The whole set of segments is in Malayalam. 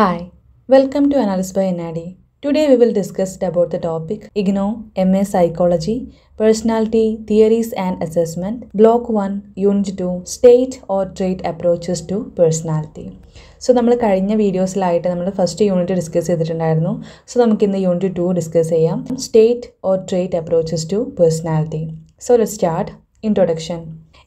Hi, welcome to Analysis by NAD. Today we will discuss about the topic Ignou, MA Psychology, Personality, Theories and Assessment, Block 1, Unit 2, State or Trait Approaches to Personality. So, നമ്മൾ കഴിഞ്ഞ വീഡിയോസിലായിട്ട് നമ്മൾ ഫസ്റ്റ് യൂണിറ്റ് ഡിസ്കസ് ചെയ്തിട്ടുണ്ടായിരുന്നു. സോ നമുക്ക് ഇന്ന് യൂണിറ്റ് 2 ഡിസ്കസ് ചെയ്യാം. State or trait approaches to personality. So let's start. Introduction.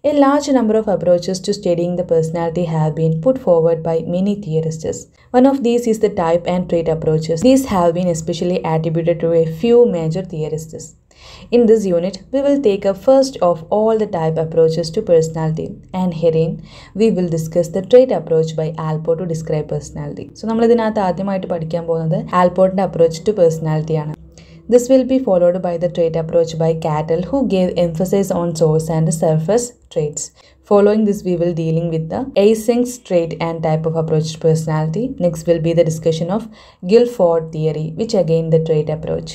A large number of approaches to studying the personality have been put forward by many theorists. One of these is the type and trait approaches. These have been especially attributed to a few major theorists. In this unit, we will take up first of all the type approaches to personality, and herein we will discuss the trait approach by Allport to describe personality. So, നമ്മൾ ഇതിനകത്ത് ആദ്യമായിട്ട് പഠിക്കാൻ പോകുന്നത് ആൽപോർട്ടിന്റെ അപ്രോച്ച് ടു പേഴ്സണാലിറ്റി ആണ്. This will be followed by the trait approach by Cattell, who gave emphasis on source and surface traits. Following this, we will dealing with the Eysenck's trait and type of approach to personality. Next will be the discussion of Guilford theory, which again the trait approach.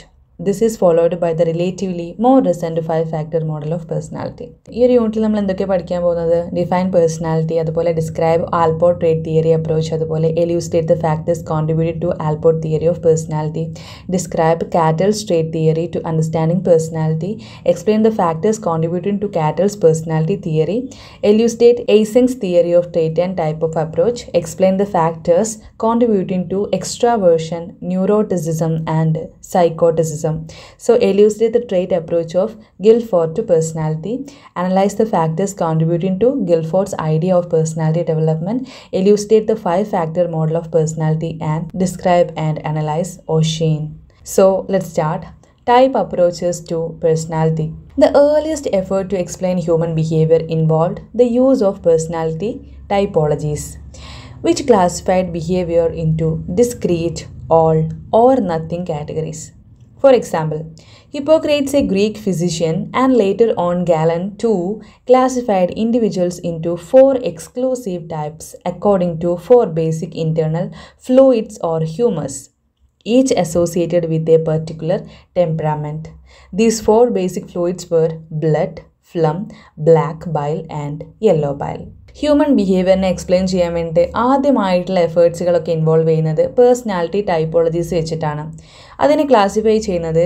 This is followed by the relatively more recent 5-factor model of personality. ഈ ഒരു യൂണിറ്റിൽ നമ്മൾ എന്തൊക്കെ പഠിക്കാൻ പോകുന്നത് ഡിഫൈൻ പേഴ്സണാലിറ്റി, അതുപോലെ describe Allport trait theory approach, അതുപോലെ elucidate the factors contributed to Allport theory of personality, describe Cattell's trait theory to understanding personality, explain the factors contributing to Cattell's personality theory, elucidate Eysenck's theory of trait and type of approach, explain the factors contributing to extraversion, neuroticism and psychoticism. So, elucidate the trait approach of Guilford to personality, analyze the factors contributing to Guilford's idea of personality development, elucidate the 5-factor model of personality, and describe and analyze O'Shane. So, let's start. Type approaches to personality. The earliest effort to explain human behavior involved the use of personality typologies, which classified behavior into discrete, all, or nothing categories. For example, Hippocrates, a Greek physician, and later on Galen too, classified individuals into 4 exclusive types according to 4 basic internal fluids or humors, each associated with a particular temperament. These 4 basic fluids were blood, phlegm, black bile, and yellow bile. Human ബിഹേവിയറിനെ എക്സ്പ്ലെയിൻ ചെയ്യാൻ വേണ്ടി ആദ്യമായിട്ടുള്ള എഫേർട്സുകളൊക്കെ ഇൻവോൾവ് ചെയ്യുന്നത് പേഴ്സണാലിറ്റി ടൈപ്പോളജീസ് വെച്ചിട്ടാണ്. അതിനെ ക്ലാസിഫൈ ചെയ്യുന്നത്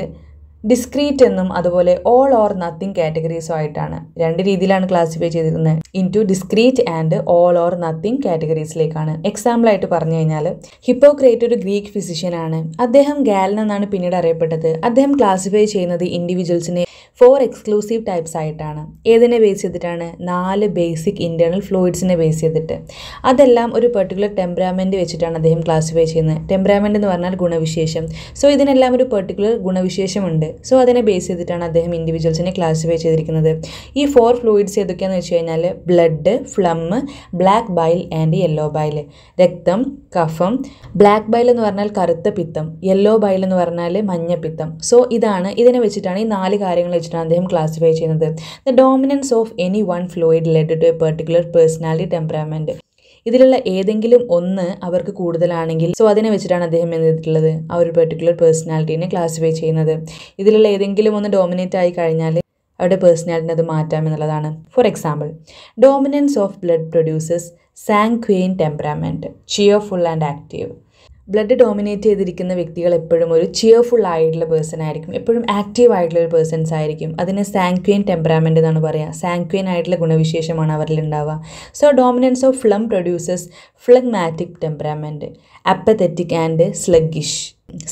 ഡിസ്ക്രീറ്റ് എന്നും അതുപോലെ ഓൾ ഓർ നത്തിങ് കാറ്റഗറീസും ആയിട്ടാണ്. 2 രീതിയിലാണ് ക്ലാസിഫൈ ചെയ്തിരിക്കുന്നത്, into discrete and all or nothing കാറ്റഗറീസിലേക്കാണ്. എക്സാമ്പിളായിട്ട് പറഞ്ഞു കഴിഞ്ഞാൽ ഹിപ്പോക്രേറ്റ് ഒരു ഗ്രീക്ക് ഫിസിഷ്യനാണ്. അദ്ദേഹം ഗാലൻ എന്നാണ് പിന്നീട് അറിയപ്പെട്ടത്. അദ്ദേഹം ക്ലാസിഫൈ ചെയ്യുന്നത് ഇൻഡിവിജ്വൽസിനെ 4 എക്സ്ക്ലൂസീവ് ടൈപ്സ് ആയിട്ടാണ്. ഏതിനെ ബേസ് ചെയ്തിട്ടാണ്? 4 ബേസിക് ഇൻറ്റേർണൽ ഫ്ലൂയിഡ്സിനെ ബേസ് ചെയ്തിട്ട്. അതെല്ലാം ഒരു പെർട്ടിക്കുലർ ടെമ്പറാമെൻറ്റ് വെച്ചിട്ടാണ് അദ്ദേഹം ക്ലാസിഫൈ ചെയ്യുന്നത്. ടെമ്പറാമെൻറ്റ് എന്ന് പറഞ്ഞാൽ ഗുണവിശേഷം. സോ ഇതിനെല്ലാം ഒരു പെർട്ടിക്കുലർ ഗുണവിശേഷമുണ്ട്. സോ അതിനെ ബേസ് ചെയ്തിട്ടാണ് അദ്ദേഹം ഇൻഡിവിജ്വൽസിനെ ക്ലാസിഫൈ ചെയ്തിരിക്കുന്നത്. ഈ 4 ഫ്ലൂയിഡ്സ് ഏതൊക്കെയാണെന്ന് വെച്ച് കഴിഞ്ഞാൽ blood, plum, black bile and yellow bile. രക്തം, കഫം. ബ്ലാക്ക് ബൈൽ എന്ന് പറഞ്ഞാൽ കറുത്ത പിത്തം, യെല്ലോ ബൈൽ എന്ന് പറഞ്ഞാൽ മഞ്ഞപ്പിത്തം. സോ ഇതിനെ വെച്ചിട്ടാണ് ഈ 4 കാര്യങ്ങൾ വെച്ചിട്ടാണ് അദ്ദേഹം ക്ലാസിഫൈ ചെയ്യുന്നത്. The dominance of any one fluid led to a particular personality temperament. ഇതിലുള്ള ഏതെങ്കിലും ഒന്ന് അവർക്ക് കൂടുതലാണെങ്കിൽ സോ അതിനെ വെച്ചിട്ടാണ് അദ്ദേഹം ചെയ്തിട്ടുള്ളത് ആ ഒരു പെർട്ടിക്കുലർ പേഴ്സണാലിറ്റീനെ ക്ലാസിഫൈ ചെയ്യുന്നത്. ഇതിലുള്ള ഏതെങ്കിലും ഒന്ന് ഡോമിനേറ്റ് ആയി കഴിഞ്ഞാൽ അവരുടെ പേഴ്സണാലിറ്റിനെ അത് മാറ്റാമെന്നുള്ളതാണ്. For example, dominance of blood produces sanguine temperament, cheerful and active. Blood dominate ചെയ്തിരിക്കുന്ന വ്യക്തികൾ എപ്പോഴും ഒരു ചിയർഫുൾ ആയിട്ടുള്ള പേഴ്സൺ ആയിരിക്കും, എപ്പോഴും ആക്റ്റീവ് ആയിട്ടുള്ള ഒരു പേഴ്സൺസ് ആയിരിക്കും. അതിനെ സാങ്ക്വെയിൻ ടെമ്പറാമെൻ്റ് എന്നാണ് പറയുക. സാങ്ക്വെയിൻ ആയിട്ടുള്ള ഗുണവിശേഷമാണ് അവരിൽ ഉണ്ടാവുക. So dominance of phlegm produces phlegmatic temperament, apathetic and sluggish.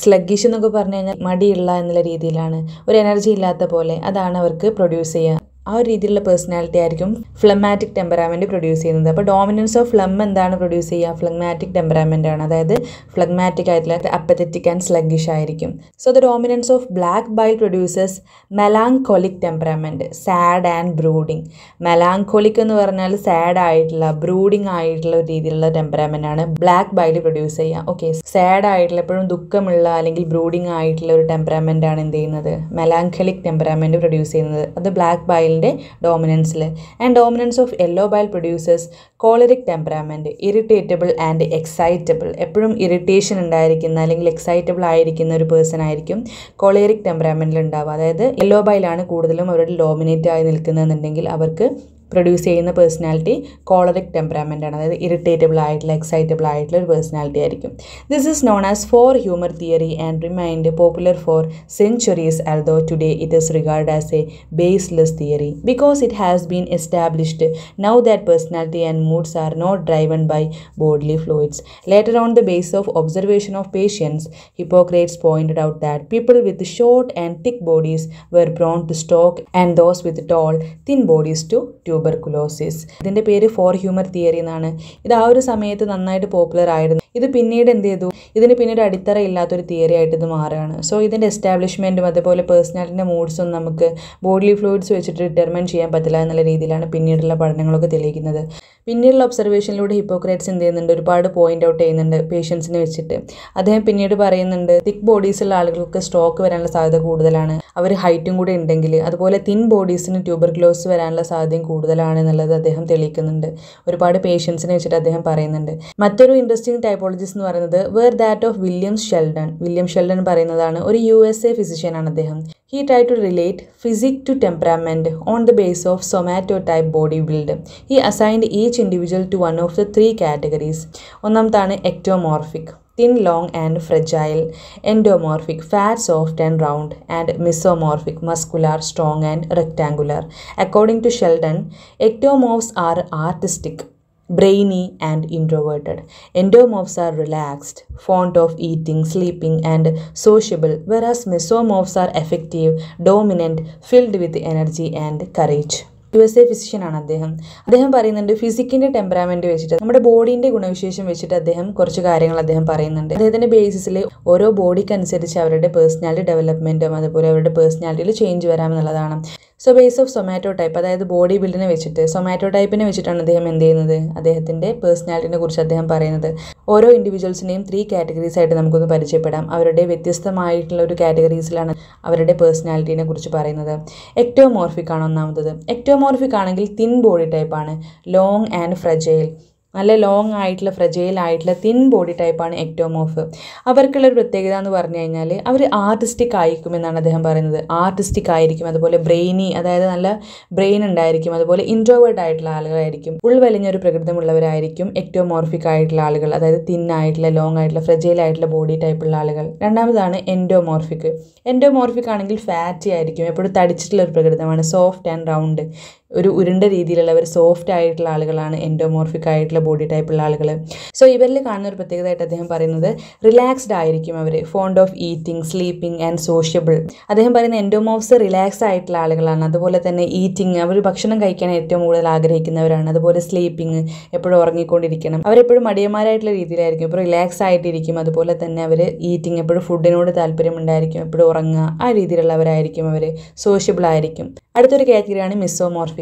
Sluggish എന്നൊക്കെ പറഞ്ഞു കഴിഞ്ഞാൽ മടിയുള്ള എന്നുള്ള രീതിയിലാണ്, ഒരു എനർജി ഇല്ലാത്ത പോലെ, അതാണ് അവർക്ക് പ്രൊഡ്യൂസ് ചെയ്യുക. ആ ഒരു രീതിയിലുള്ള പേഴ്സണാലിറ്റി ആയിരിക്കും ഫ്ലഗ്മാറ്റിക് ടെമ്പറാമെൻറ്റ് പ്രൊഡ്യൂസ് ചെയ്യുന്നത്. അപ്പോൾ ഡോമിനൻസ് ഓഫ് ഫ്ലം എന്താണ് പ്രൊഡ്യൂസ് ചെയ്യുക? ഫ്ലഗ്മാറ്റിക് ടെമ്പറാമെൻ്റ് ആണ്. അതായത് ഫ്ലഗ്മാറ്റിക് ആയിട്ടുള്ള അപ്പത്തറ്റിക് ആൻഡ് സ്ലഗ്ഗിഷ് ആയിരിക്കും. So the dominance of black bile produces melancholic temperament, sad and brooding. Melancholic എന്ന് പറഞ്ഞാൽ സാഡ് ആയിട്ടുള്ള, ബ്രൂഡിങ് ആയിട്ടുള്ള ഒരു രീതിയിലുള്ള ടെമ്പറാമെൻ്റ് ആണ് ബ്ലാക്ക് ബൈൽ പ്രൊഡ്യൂസ് ചെയ്യുക. ഓക്കെ, സാഡ് ആയിട്ടുള്ള, എപ്പോഴും ദുഃഖമുള്ള അല്ലെങ്കിൽ ബ്രൂഡിങ് ആയിട്ടുള്ള ഒരു ടെമ്പറാമെൻ്റ് ആണ് എന്ത് ചെയ്യുന്നത്? മെലാങ്കോളിക് ടെമ്പറാമെൻറ്റ് പ്രൊഡ്യൂസ് ചെയ്യുന്നത്. അത് ബ്ലാക്ക് ബൈൽ ഡോമിനൻസിൽ. And dominance of yellow bile producers choleric temperament, irritable and excitable. എപ്പോഴും ഇറിറ്റേഷൻ ഉണ്ടായിരിക്കുന്ന അല്ലെങ്കിൽ എക്സൈറ്റബിൾ ആയിരിക്കുന്ന ഒരു പേഴ്സൺ ആയിരിക്കും കോളറിക് ടെമ്പറാമെൻറ്റിൽ ഉണ്ടാവുക. അതായത് യെല്ലോ ബൈലാണ് കൂടുതലും അവരുടെ ഡോമിനേറ്റ് ആയി നിൽക്കുന്നതെന്നുണ്ടെങ്കിൽ അവർക്ക് പ്രൊഡ്യൂസ് ചെയ്യുന്ന പേഴ്സണാലിറ്റി കോളറിക് ടെമ്പറാമെൻ്റ് ആണ്. അതായത് ഇറിറ്റേറ്റബിൾ ആയിട്ടുള്ള എക്സൈറ്റബിൾ ആയിട്ടുള്ള ഒരു പേഴ്സണാലിറ്റി ആയിരിക്കും. This is known as four humour theory and remained popular for centuries although today it is regarded as a baseless theory because it has been established now that personality and moods are not driven by bodily fluids. Later on the basis of observation of patients, Hippocrates pointed out that people with short and thick bodies were prone to stroke and those with tall, thin bodies to tuberculosis. ഇതിൻ്റെ പേര് ഫോർ ഹ്യൂമർ തിയറി എന്നാണ്. ഇത് ആ ഒരു സമയത്ത് നന്നായിട്ട് പോപ്പുലർ ആയിരുന്നു. ഇത് പിന്നീട് എന്ത് ചെയ്തു, ഇതിന് പിന്നീട് അടിത്തറ ഇല്ലാത്തൊരു തിയറി ആയിട്ട് ഇത് മാറുകയാണ്. സോ ഇതിൻ്റെ എസ്റ്റാബ്ലിഷ്മെൻറ്റും അതുപോലെ പേഴ്സണാലിറ്റിൻ്റെ മൂഡ്സും നമുക്ക് ബോഡി ഫ്ലൂയിഡ്സ് വെച്ചിട്ട് ഡിറ്റർമൈൻ ചെയ്യാൻ പറ്റില്ല എന്നുള്ള രീതിയിലാണ് പിന്നീടുള്ള പഠനങ്ങളൊക്കെ തെളിയിക്കുന്നത്. പിന്നീടുള്ള ഒബ്സർവേഷനിലൂടെ ഹിപ്പോക്രേറ്റ്സ് എന്ത് ചെയ്യുന്നുണ്ട്, ഒരുപാട് പോയിന്റ് ഔട്ട് ചെയ്യുന്നുണ്ട് പേഷ്യൻസിനെ വെച്ചിട്ട്. അദ്ദേഹം പിന്നീട് പറയുന്നുണ്ട് തിക്ക് ബോഡീസുള്ള ആളുകൾക്ക് സ്ട്രോക്ക് വരാനുള്ള സാധ്യത കൂടുതലാണ്, അവർ ഹൈറ്റും കൂടെ ഉണ്ടെങ്കിൽ. അതുപോലെ തിൻ ബോഡീസിന് ട്യൂബർക്ലോസ് വരാനുള്ള സാധ്യതയും കൂടുതലാണ് എന്നുള്ളത് അദ്ദേഹം തെളിയിക്കുന്നുണ്ട്. ഒരുപാട് പേഷ്യൻസിനെ വെച്ചിട്ട് അദ്ദേഹം പറയുന്നുണ്ട്. മറ്റൊരു ഇൻട്രസ്റ്റിംഗ് ടൈപ്പോളജിസ് എന്ന് പറയുന്നത് where that of William Sheldon പറയുന്നതാണ്. ഒരു USA ഫിസിഷ്യനാണ് അദ്ദേഹം. He tried to relate physics to temperament on the basis of somatotype body build. He assigned each individual to one of the three categories. ഒന്നാമതാണ് ectomorphic, thin, long and fragile; endomorphic, fat, soft and round; and mesomorphic, muscular, strong and rectangular. According to Sheldon, ectomorphs are artistic, brainy and introverted. Endomorphs are relaxed, fond of eating, sleeping and sociable, whereas mesomorphs are effective, dominant, filled with energy and courage. USA ഫിസിഷ്യനാണ് അദ്ദേഹം പറയുന്നുണ്ട് ഫിസിക്കിൻ്റെ ടെമ്പറാമെൻറ്റ് വെച്ചിട്ട് നമ്മുടെ ബോഡീൻ്റെ ഗുണവിശേഷം വെച്ചിട്ട് അദ്ദേഹം കുറച്ച് കാര്യങ്ങൾ അദ്ദേഹം പറയുന്നുണ്ട്. അദ്ദേഹത്തിൻ്റെ ബേസിസിൽ ഓരോ ബോഡിക്ക് അനുസരിച്ച് അവരുടെ പേഴ്സണാലിറ്റി ഡെവലപ്മെൻറ്റും അതുപോലെ അവരുടെ പേഴ്സണാലിറ്റിയിൽ ചേഞ്ച് വരാമെന്നുള്ളതാണ്. സോ ബേസ് ഓഫ് സൊമാറ്റോടൈപ്പ്, അതായത് ബോഡി ബിൽഡിനെ വെച്ചിട്ട് സൊമാറ്റോടൈപ്പിനെ വെച്ചിട്ടാണ് അദ്ദേഹം എന്ത് ചെയ്യുന്നത്, അദ്ദേഹത്തിൻ്റെ പേഴ്സണാലിറ്റിനെ കുറിച്ച് അദ്ദേഹം പറയുന്നത്. ഓരോ ഇൻഡിവിജ്വൽസിനെയും 3 കാറ്റഗറീസ് ആയിട്ട് നമുക്കൊന്ന് പരിചയപ്പെടാം. അവരുടെ വ്യത്യസ്തമായിട്ടുള്ള ഒരു കാറ്റഗറീസിലാണ് അവരുടെ പേഴ്സണാലിറ്റിനെ കുറിച്ച് പറയുന്നത്. എക്ടോമോർഫിക് ആണ് ഒന്നാമത്തത്. എക്ടോമോർഫിക് ആണെങ്കിൽ തിൻ ബോഡി ടൈപ്പാണ്, ലോങ് ആൻഡ് ഫ്രജൈൽ, നല്ല ലോങ് ആയിട്ടുള്ള ഫ്രജൈൽ ആയിട്ടുള്ള തിൻ ബോഡി ടൈപ്പാണ് എക്ടോമോർഫ്. അവർക്കുള്ളൊരു പ്രത്യേകത എന്ന് പറഞ്ഞു കഴിഞ്ഞാൽ അവർ ആർട്ടിസ്റ്റിക് ആയിരിക്കുമെന്നാണ് അദ്ദേഹം പറയുന്നത്. ആർട്ടിസ്റ്റിക് ആയിരിക്കും, അതുപോലെ ബ്രെയിനി, അതായത് നല്ല ബ്രെയിൻ ഉണ്ടായിരിക്കും, അതുപോലെ ഇൻട്രോവേർട്ട് ആയിട്ടുള്ള ആളുകളായിരിക്കും, ഉൾവലിഞ്ഞൊരു പ്രകൃതമുള്ളവരായിരിക്കും എക്ടോമോർഫിക് ആയിട്ടുള്ള ആളുകൾ, അതായത് തിൻ ആയിട്ടുള്ള ലോങ് ആയിട്ടുള്ള ഫ്രജൈൽ ആയിട്ടുള്ള ബോഡി ടൈപ്പുള്ള ആളുകൾ. രണ്ടാമതാണ് എൻഡോമോർഫിക്. എൻഡോമോർഫിക് ആണെങ്കിൽ ഫാറ്റി ആയിരിക്കും, എപ്പോഴും തടിച്ചിട്ടുള്ള ഒരു പ്രകൃതമാണ്, സോഫ്റ്റ് ആൻഡ് റൗണ്ട്, ഒരു ഉരുണ്ട രീതിയിലുള്ളവർ, സോഫ്റ്റ് ആയിട്ടുള്ള ആളുകളാണ് എൻഡോമോർഫിക് ആയിട്ടുള്ള ബോഡി ടൈപ്പുള്ള ആളുകൾ. സോ ഇവരിൽ കാണുന്ന ഒരു പ്രത്യേകതയായിട്ട് അദ്ദേഹം പറയുന്നത് റിലാക്സ്ഡ് ആയിരിക്കും അവർ, fond of eating, sleeping and sociable. അദ്ദേഹം പറയുന്ന എൻഡോമോർഫ്സ് റിലാക്സ് ആയിട്ടുള്ള ആളുകളാണ്. അതുപോലെ തന്നെ ഈറ്റിംഗ്, അവർ ഭക്ഷണം കഴിക്കാൻ ഏറ്റവും കൂടുതൽ ആഗ്രഹിക്കുന്നവരാണ്. അതുപോലെ സ്ലീപ്പിംഗ്, എപ്പോഴും ഉറങ്ങിക്കൊണ്ടിരിക്കണം, അവരെപ്പോഴും മടിയന്മാരായിട്ടുള്ള രീതിയിലായിരിക്കും, ഇപ്പോൾ റിലാക്സ് ആയിട്ടിരിക്കും. അതുപോലെ തന്നെ അവർ ഈറ്റിംഗ്, എപ്പോഴും ഫുഡിനോട് താല്പര്യം ഉണ്ടായിരിക്കും, എപ്പോഴും ഉറങ്ങുക, ആ രീതിയിലുള്ളവരായിരിക്കും അവർ. സോഷ്യബിൾ ആയിരിക്കും. അടുത്തൊരു കാറ്റഗറിയാണ് മിസോമോർഫിക്.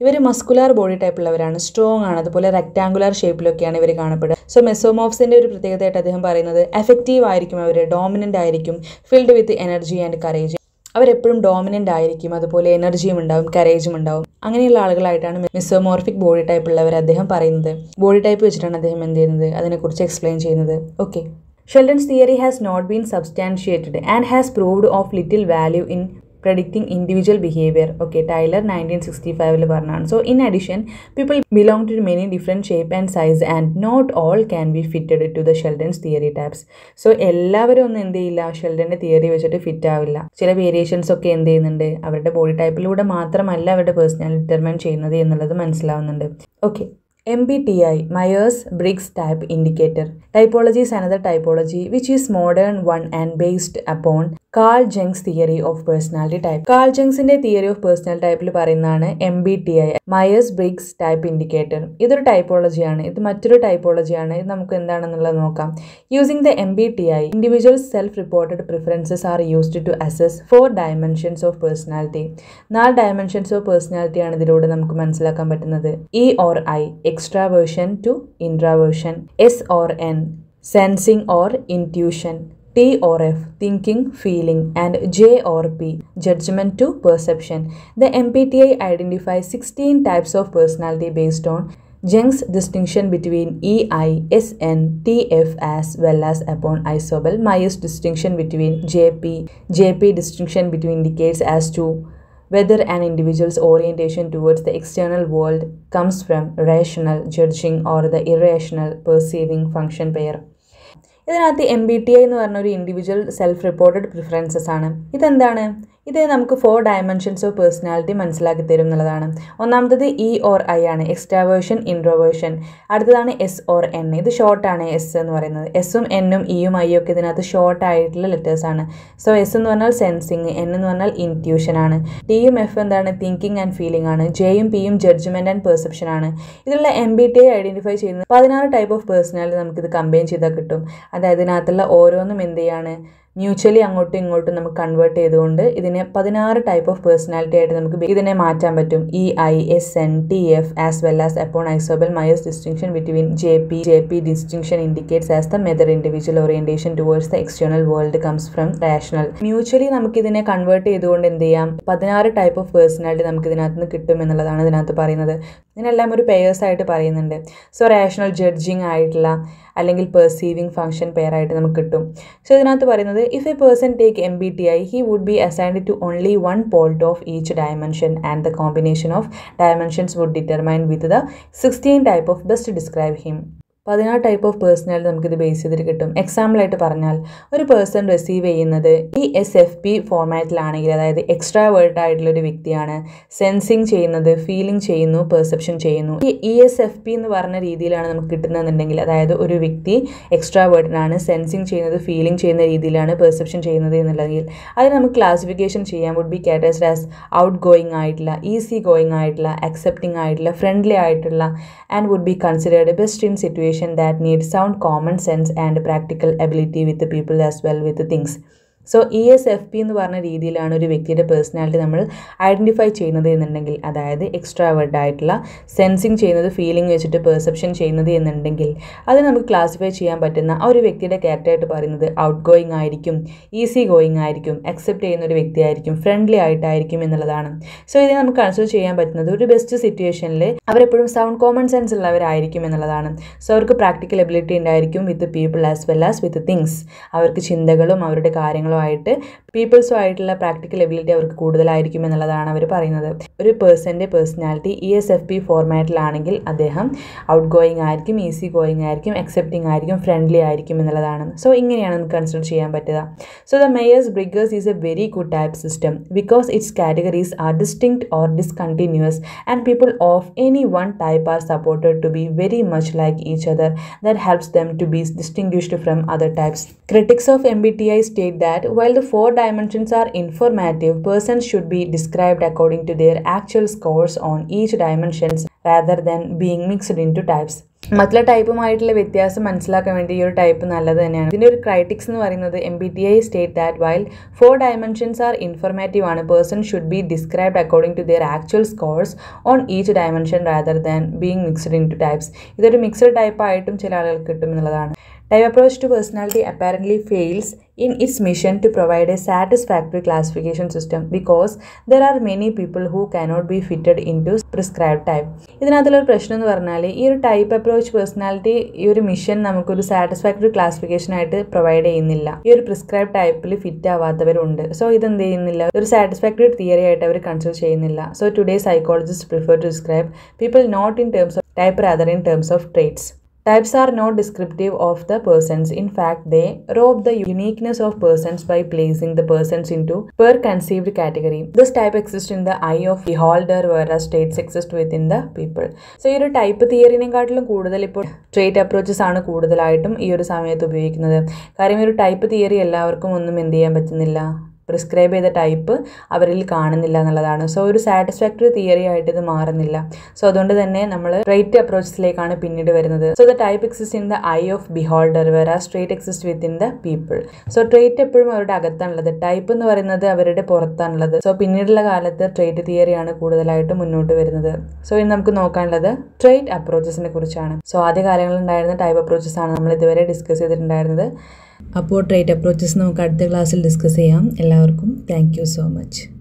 ഇവർ മസ്കുലാർ ബോഡി ടൈപ്പുള്ളവരാണ്, സ്ട്രോങ് ആണ്, അതുപോലെ റെക്ടാങ്കുലർ ഷേപ്പിലൊക്കെയാണ് ഇവർ കാണപ്പെടുക. സോ മെസോമോർഫ്സിൻ്റെ ഒരു പ്രത്യേകതയായിട്ട് അദ്ദേഹം പറയുന്നത് എഫക്റ്റീവ് ആയിരിക്കും അവർ, ഡോമിനൻ്റ് ആയിരിക്കും, filled with energy and courage. അവരെപ്പോഴും ഡോമിനൻ്റ് ആയിരിക്കും, അതുപോലെ എനർജിയും ഉണ്ടാവും, കറേജും ഉണ്ടാവും. അങ്ങനെയുള്ള ആളുകളായിട്ടാണ് മെസോമോർഫിക് ബോഡി ടൈപ്പുള്ളവർ അദ്ദേഹം പറയുന്നത്. ബോഡി ടൈപ്പ് വെച്ചിട്ടാണ് അദ്ദേഹം എന്ത് ചെയ്യുന്നത്, അതിനെക്കുറിച്ച് എക്സ്പ്ലെയിൻ ചെയ്യുന്നത്. Okay, Sheldon's theory has not been substantiated and has proved of little value in predicting individual behavior. Okay, Tyler 1965 പറഞ്ഞാണ്. So in addition, people belong to many different shape and size and not all can be fitted to the Sheldon's theory types. So എല്ലാവരും ഒന്നും എന്ത് ചെയ്യില്ല, ഷെൽഡന്റെ തിയറി വെച്ചിട്ട് ഫിറ്റ് ആവില്ല. ചില വേരിയേഷൻസ് ഒക്കെ എന്ത് ചെയ്യുന്നുണ്ട്, അവരുടെ ബോഡി ടൈപ്പിലൂടെ മാത്രമല്ല അവരുടെ പേഴ്സണാലിറ്റി ഡിറ്റർമൈൻ ചെയ്യുന്നത് എന്നുള്ളത് മനസ്സിലാവുന്നുണ്ട്. Okay, MBTI, Myers-Briggs Type Indicator. Typology is another typology which is modern one and based upon Carl Jung's theory of personality type. Carl Jung's theory of personality type പറയുന്നതാണ് MBTI, Myers-Briggs Type Indicator. ഇതൊരു ടൈപ്പോളജിയാണ്, ഇത് മറ്റൊരു ടൈപ്പോളജിയാണ്. ഇത് നമുക്ക് എന്താണെന്നുള്ളത് നോക്കാം. Using the MBTI, individuals' self-reported preferences are used to assess 4 dimensions of personality. 4 dimensions of personality ആണ് ഇതിലൂടെ നമുക്ക് മനസ്സിലാക്കാൻ പറ്റുന്നത്. E or I, extraversion to introversion; S or N, sensing or intuition; T or F, thinking, feeling; and J or P, judgment to perception. The MBTI identifies 16 types of personality based on Jung's distinction between EI, SN, TF as well as upon Isobel Myers' distinction between JP distinction between indicates as to whether an individual's orientation towards the external world comes from rational judging or the irrational perceiving function pair. ഇതിനകത്ത് MBTI എന്ന് പറഞ്ഞ ഒരു ഇൻഡിവിജ്വൽ സെൽഫ് റിപ്പോർട്ടഡ് പ്രിഫറൻസസ് ആണ്. ഇതെന്താണ്? ഇത് നമുക്ക് 4 ഡയമെൻഷൻസ് ഓഫ് പേഴ്സണാലിറ്റി മനസ്സിലാക്കി തരും എന്നുള്ളതാണ്. ഒന്നാമത്തത് E/I ആണ്, എക്സ്ട്രാവേർഷൻ, ഇൻട്രോവേർഷൻ. അടുത്തതാണ് S/N. ഇത് ഷോർട്ടാണ് എസ് എന്ന് പറയുന്നത്. എസും എന്നും ഇയും ഐയും ഒക്കെ ഇതിനകത്ത് ഷോർട്ട് ആയിട്ടുള്ള ലെറ്റേഴ്സ് ആണ്. സോ എസ് എന്ന് പറഞ്ഞാൽ സെൻസിങ്, എൻ എന്ന് പറഞ്ഞാൽ ഇൻറ്റ്യൂഷൻ ആണ്. ടിയും എഫ് എന്താണ്? തിങ്കിങ് ആൻഡ് ഫീലിംഗ് ആണ്. ജെയും പിയും ജഡ്ജ്മെന്റ് ആൻഡ് പെർസെപ്ഷൻ ആണ്. ഇതിലുള്ള MBTI ഐഡന്റിഫൈ ചെയ്യുന്നത് 16 ടൈപ്പ് ഓഫ് പേഴ്സണാലിറ്റി നമുക്കിത് കമ്പൈൻ ചെയ്താൽ കിട്ടും. അതായത് ഇതിനകത്തുള്ള ഓരോന്നും എന്ത് ചെയ്യാണ്, മ്യൂച്വലി അങ്ങോട്ടും ഇങ്ങോട്ടും നമുക്ക് കൺവേർട്ട് ചെയ്തുകൊണ്ട് ഇതിനെ 16 ടൈപ്പ് ഓഫ് പേഴ്സണാലിറ്റി ആയിട്ട് നമുക്ക് ഇതിനെ മാറ്റാൻ പറ്റും. EI, SN, TF as well as upon isobel Myers distinction between JP distinction indicates as the method individual orientation towards the external world comes from rational. Mutually നമുക്ക് ഇതിനെ കൺവേർട്ട് ചെയ്തുകൊണ്ട് എന്ത് ചെയ്യാം, 16 ടൈപ്പ് ഓഫ് പേഴ്സണാലിറ്റി നമുക്ക് ഇതിനകത്ത് നിന്ന് കിട്ടും എന്നുള്ളതാണ് ഇതിനകത്ത് പറയുന്നത്. ഇതിനെല്ലാം ഒരു പെയേഴ്സ് ആയിട്ട് പറയുന്നുണ്ട്. സോ റാഷണൽ ജഡ്ജിങ് ആയിട്ടുള്ള അല്ലെങ്കിൽ പെർസീവിങ് ഫംഗ്ഷൻ പെയർ ആയിട്ട് നമുക്ക് കിട്ടും. സോ ഇതിനകത്ത് പറയുന്നത് if a person take MBTI, he would be assigned to only one pole of each dimension and the combination of dimensions would determine with the 16 type of best describe him. 16 type of personality നമുക്കിത് ബേസ് ചെയ്തിട്ട് കിട്ടും. എക്സാമ്പിളായിട്ട് പറഞ്ഞാൽ ഒരു പേഴ്സൺ റിസീവ് ചെയ്യുന്നത് ESFP ഫോർമാറ്റിലാണെങ്കിൽ, അതായത് എക്സ്ട്രാവേർട്ട് ആയിട്ടുള്ളൊരു വ്യക്തിയാണ്. സെൻസിങ് ചെയ്യുന്നത്, ഫീലിംഗ് ചെയ്യുന്നു, പെർസെപ്ഷൻ ചെയ്യുന്നു. ഈ ESFP എന്ന് പറഞ്ഞ രീതിയിലാണ് നമുക്ക് കിട്ടുന്നതെന്നുണ്ടെങ്കിൽ, അതായത് ഒരു വ്യക്തി എക്സ്ട്രാവേർട്ടിനാണ്, സെൻസിങ് ചെയ്യുന്നത്, ഫീലിംഗ് ചെയ്യുന്ന രീതിയിലാണ്, പെർസെപ്ഷൻ ചെയ്യുന്നത് എന്നുള്ളതിൽ അതിന് നമുക്ക് ക്ലാസിഫിക്കേഷൻ ചെയ്യാൻ would be categorised as outgoing ആയിട്ടുള്ള, ഈസി ഗോയിങ് ആയിട്ടുള്ള, അക്സെപ്റ്റിംഗ് ആയിട്ടുള്ള, ഫ്രണ്ട്ലി ആയിട്ടുള്ള and would be considered best in situation that need sound common sense and practical ability with the people as well with the things. So ESFP എന്ന് പറഞ്ഞ രീതിയിലാണ് ഒരു വ്യക്തിയുടെ പേഴ്സണാലിറ്റി നമ്മൾ ഐഡൻറ്റിഫൈ ചെയ്യുന്നത് എന്നുണ്ടെങ്കിൽ, അതായത് എക്സ്ട്രാവേർട്ട് ആയിട്ടുള്ള, സെൻസിങ് ചെയ്യുന്നത്, ഫീലിംഗ് വെച്ചിട്ട് പെർസെപ്ഷൻ ചെയ്യുന്നത് എന്നുണ്ടെങ്കിൽ അത് നമുക്ക് ക്ലാസിഫൈ ചെയ്യാൻ പറ്റുന്ന ആ ഒരു വ്യക്തിയുടെ ക്യാരക്ടറായിട്ട് പറയുന്നത് ഔട്ട് ഗോയിങ് ആയിരിക്കും, ഈസി ഗോയിങ് ആയിരിക്കും, അക്സെപ്റ്റ് ചെയ്യുന്ന ഒരു വ്യക്തിയായിരിക്കും, ഫ്രണ്ട്ലി ആയിട്ടായിരിക്കും എന്നുള്ളതാണ്. സോ ഇതിനെ നമുക്ക് കൺസിഡർ ചെയ്യാൻ പറ്റുന്നത് ഒരു ബെസ്റ്റ് സിറ്റുവേഷനിൽ അവരെപ്പോഴും സൗണ്ട് കോമൺ സെൻസ് ഉള്ളവരായിരിക്കും എന്നുള്ളതാണ്. സോ അവർക്ക് പ്രാക്ടിക്കൽ എബിലിറ്റി ഉണ്ടായിരിക്കും with people as well as with things. അവർക്ക് ചിന്തകളും അവരുടെ കാര്യങ്ങളും ആയിട്ട് പീപ്പിൾസും ആയിട്ടുള്ള പ്രാക്ടിക്കൽ എബിലിറ്റി അവർക്ക് കൂടുതലായിരിക്കും എന്നുള്ളതാണ് അവർ പറയുന്നത്. ഒരു പേഴ്സൻ്റെ പേഴ്സണാലിറ്റി ESFP ഫോർമാറ്റിലാണെങ്കിൽ അദ്ദേഹം ഔട്ട് ഗോയിങ് ആയിരിക്കും, ഈസി ഗോയിങ് ആയിരിക്കും, അക്സെപ്റ്റിംഗ് ആയിരിക്കും, ഫ്രണ്ട്ലി ആയിരിക്കും എന്നുള്ളതാണ്. സോ ഇങ്ങനെയാണ് നമുക്ക് കൺസിഡർ ചെയ്യാൻ പറ്റുക. So the Myers-Briggs is a very good type system because its categories are distinct or discontinuous and people of any one type are supported to be very much like each other. That helps them to be distinguished from other types. Critics of MBTI state that while the 4 dimensions are informative, persons should be described according to their actual scores on each dimension rather than being mixed into types. മറ്റുള്ള ടൈപ്പുമായിട്ടുള്ള വ്യത്യാസം മനസ്സിലാക്കാൻ വേണ്ടി ഈ ഒരു ടൈപ്പ് നല്ലത് തന്നെയാണ്. ഇതിൻ്റെ ഒരു ക്രൈറ്റിക്സ് എന്ന് പറയുന്നത് MBTI state that while 4 dimensions are informative ആണ്, person should be described according to their actual scores on each dimension rather than being mixed into types. ഇതൊരു മിക്സ്ഡ് ടൈപ്പായിട്ടും ചില ആളുകൾക്ക് കിട്ടും എന്നുള്ളതാണ്. Type approach to personality apparently fails in its mission to provide a satisfactory classification system because there are many people who cannot be fitted into prescribed type. ഇതിനകത്തുള്ള ഒരു പ്രശ്നം എന്ന് പറഞ്ഞാൽ ഈ ഒരു ടൈപ്പ് അപ്രോച്ച് പേഴ്സണാലിറ്റി ഈ ഒരു മിഷൻ നമുക്കൊരു സാറ്റിസ്ഫാക്ടറി ക്ലാസിഫിക്കേഷൻ ആയിട്ട് പ്രൊവൈഡ് ചെയ്യുന്നില്ല. ഈ ഒരു പ്രിസ്ക്രൈബ് ടൈപ്പിൽ ഫിറ്റ് ആവാത്തവരുണ്ട്. സോ ഇതെന്ത് ചെയ്യുന്നില്ല, ഒരു സാറ്റിസ്ഫാക്ടറി തിയറി ആയിട്ട് അവർ കൺസിഡർ ചെയ്യുന്നില്ല. So today psychologists prefer to describe people not in terms of type rather in terms of traits. Types are not descriptive of the persons. In fact, they rob the uniqueness of persons by placing the persons into per-conceived category. This type exists in the eye of beholder, whereas traits exist within the people. So, ഈ ഒരു ടൈപ്പ് തിയറിനെക്കാട്ടിലും കൂടുതൽ ഇപ്പോൾ ട്രേറ്റ് അപ്രോച്ചസ് ആണ് കൂടുതലായിട്ടും ഈ ഒരു സമയത്ത് ഉപയോഗിക്കുന്നത്. കാര്യം ഈ ഒരു ടൈപ്പ് തിയറി എല്ലാവർക്കും ഒന്നും എന്ത് ചെയ്യാൻ പറ്റുന്നില്ല, പ്രിസ്ക്രൈബ് ചെയ്ത ടൈപ്പ് അവരിൽ കാണുന്നില്ല എന്നുള്ളതാണ്. സോ ഒരു സാറ്റിസ്ഫാക്ടറി തിയറി ആയിട്ട് ഇത് മാറുന്നില്ല. സോ അതുകൊണ്ട് തന്നെ നമ്മൾ ട്രേറ്റ് അപ്രോച്ചസിലേക്കാണ് പിന്നീട് വരുന്നത്. So the type exist in the I of beholder വെറാസ് trait exist within the people. So trait എപ്പോഴും അവരുടെ അകത്താണുള്ളത്, ടൈപ്പ് എന്ന് പറയുന്നത് അവരുടെ പുറത്താണുള്ളത്. സോ പിന്നീടുള്ള കാലത്ത് ട്രേറ്റ് തിയറിയാണ് കൂടുതലായിട്ട് മുന്നോട്ട് വരുന്നത്. സോ ഇനി നമുക്ക് നോക്കാനുള്ളത് ട്രേറ്റ് അപ്രോച്ചസിനെ കുറിച്ചാണ്. സോ ആദ്യ കാലങ്ങളിൽ ഉണ്ടായിരുന്ന ടൈപ്പ് അപ്രോച്ചസ് ആണ് നമ്മൾ ഇതുവരെ ഡിസ്കസ് ചെയ്തിട്ടുണ്ടായിരുന്നത്. അപ്പോൾ ട്രേറ്റ് അപ്രോച്ചസ് നമുക്ക് അടുത്ത ക്ലാസ്സിൽ ഡിസ്കസ് ചെയ്യാം. എല്ലാവർക്കും താങ്ക് യു സോ മച്ച്.